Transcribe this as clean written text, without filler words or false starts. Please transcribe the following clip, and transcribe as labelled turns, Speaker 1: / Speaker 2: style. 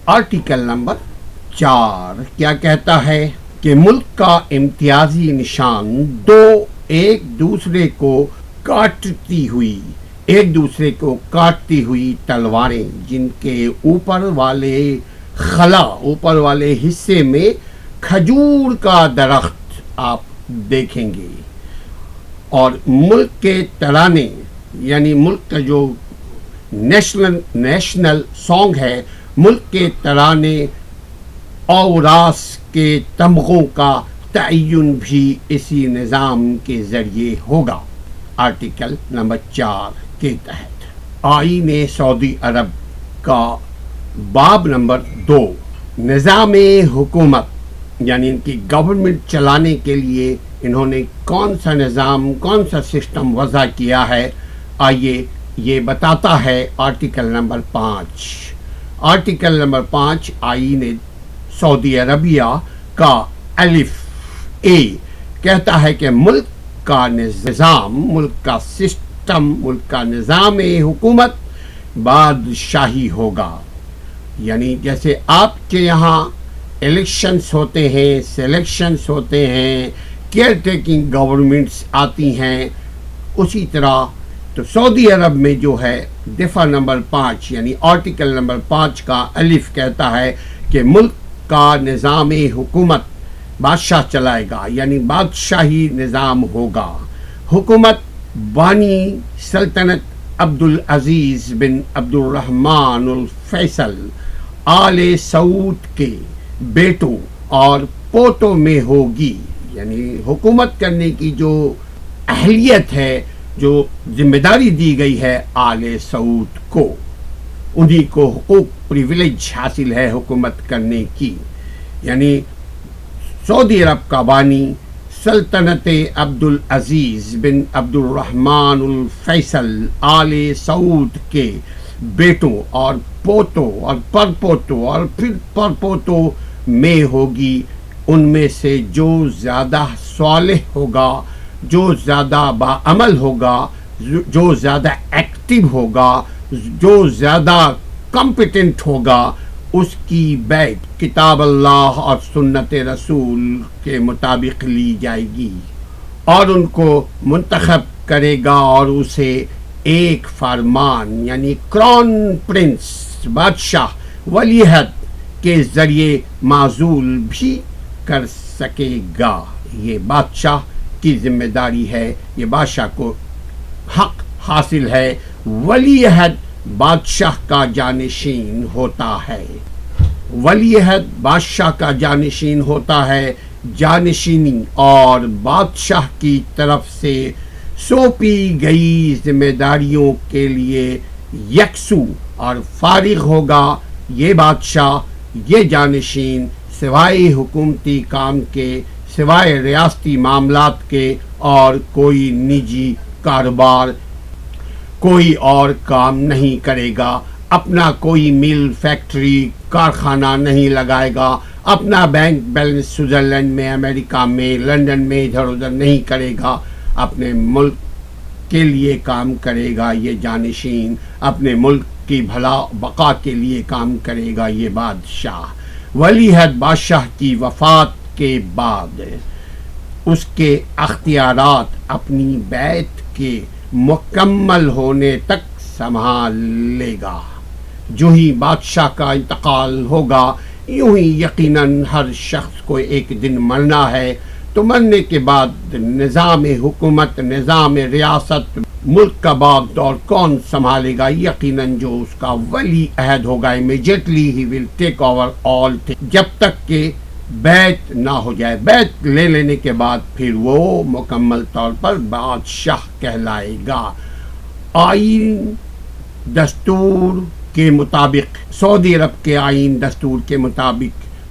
Speaker 1: Article number 4 کیا کہتا ہے کہ ملک کا امتیازی نشان دو ایک دوسرے کو کاٹتی ہوئی تلواریں جن کے اوپر والے حصے میں کھجور کا درخت آپ دیکھیں گے، اور ملک کے ترانے یعنی ملک کا جو نیشنل سانگ ہے، ملک کے ترانے اور راس کے تمغوں کا تعین بھی اسی نظام کے ذریعے ہوگا۔ آرٹیکل نمبر 4 کے تحت آئین سعودی عرب کا باب نمبر 2 نظام حکومت یعنی ان کی گورنمنٹ چلانے کے لیے انہوں نے کون سا نظام، کون سا سسٹم وضع کیا ہے، آئیے یہ بتاتا ہے آرٹیکل نمبر 5۔ آرٹیکل نمبر 5 آئین سعودی عربیہ کا الف اے کہتا ہے کہ ملک کا نظام، ملک کا سسٹم، ملک کا نظام حکومت بادشاہی ہوگا۔ یعنی جیسے آپ کے یہاں الیکشنز ہوتے ہیں، سلیکشنز ہوتے ہیں، کیئر ٹیکنگ گورنمنٹس آتی ہیں، اسی طرح تو سعودی عرب میں جو ہے دفعہ نمبر 5 یعنی آرٹیکل نمبر 5 کا الف کہتا ہے کہ ملک کا نظام حکومت بادشاہ چلائے گا، یعنی بادشاہی نظام ہوگا۔ حکومت بانی سلطنت عبدالعزیز بن عبدالرحمن الفیصل آل سعود کے بیٹوں اور پوتوں میں ہوگی۔ یعنی حکومت کرنے کی جو اہلیت ہے، جو ذمہ داری دی گئی ہے آل سعود کو، انہی کو حقوق پریویلیج حاصل ہے حکومت کرنے کی۔ یعنی سعودی عرب کا بانی سلطنت عبدالعزیز بن عبدالرحمن الفیصل آل سعود کے بیٹوں اور پوتوں اور پرپوتوں اور پھر پرپوتوں میں ہوگی، ان میں سے جو زیادہ صالح ہوگا، جو زیادہ باعمل ہوگا، جو زیادہ ایکٹیو ہوگا، جو زیادہ کمپیٹنٹ ہوگا، اس کی بیعت کتاب اللہ اور سنت رسول کے مطابق لی جائے گی، اور ان کو منتخب کرے گا اور اسے ایک فرمان یعنی کرون پرنس بادشاہ ولی عہد کے ذریعے معزول بھی کر سکے گا۔ یہ بادشاہ کی ذمہ داری ہے، یہ بادشاہ کو حق حاصل ہے۔ ولی عہد بادشاہ کا جانشین ہوتا ہے، ولی عہد بادشاہ کا جانشین ہوتا ہے۔ جانشینی اور بادشاہ کی طرف سے سونپی گئی ذمہ داریوں کے لیے یکسو اور فارغ ہوگا۔ یہ بادشاہ، یہ جانشین سوائے حکومتی کام کے، سوائے ریاستی معاملات کے اور کوئی نجی کاروبار، کوئی اور کام نہیں کرے گا، اپنا کوئی مل، فیکٹری، کارخانہ نہیں لگائے گا، اپنا بینک بیلنس سوئٹزرلینڈ میں، امریکہ میں، لندن میں ادھر ادھر نہیں کرے گا، اپنے ملک کے لیے کام کرے گا۔ یہ جانشین اپنے ملک کی بھلا بقا کے لیے کام کرے گا۔ یہ بادشاہ ولی عہد بادشاہ کی وفات کے بعد اس کے اختیارات اپنی بیعت کے مکمل ہونے تک سنبھال لے گا۔ جو ہی بادشاہ کا انتقال ہوگا، یوں ہی یقیناً ہر شخص کو ایک دن مرنا ہے، تو مرنے کے بعد نظام حکومت، نظام ریاست، ملک کا باغ دور کون سنبھالے گا؟ یقیناً جو اس کا ولی عہد ہوگا، امیجیٹلی ہی ول ٹیک اوور آل تھنگ، جب تک کہ بیعت نہ ہو جائے۔ بیعت لے لینے کے بعد پھر وہ مکمل طور پر بادشاہ کہلائے گا۔ آئین دستور کے مطابق، سعودی عرب کے آئین دستور کے مطابق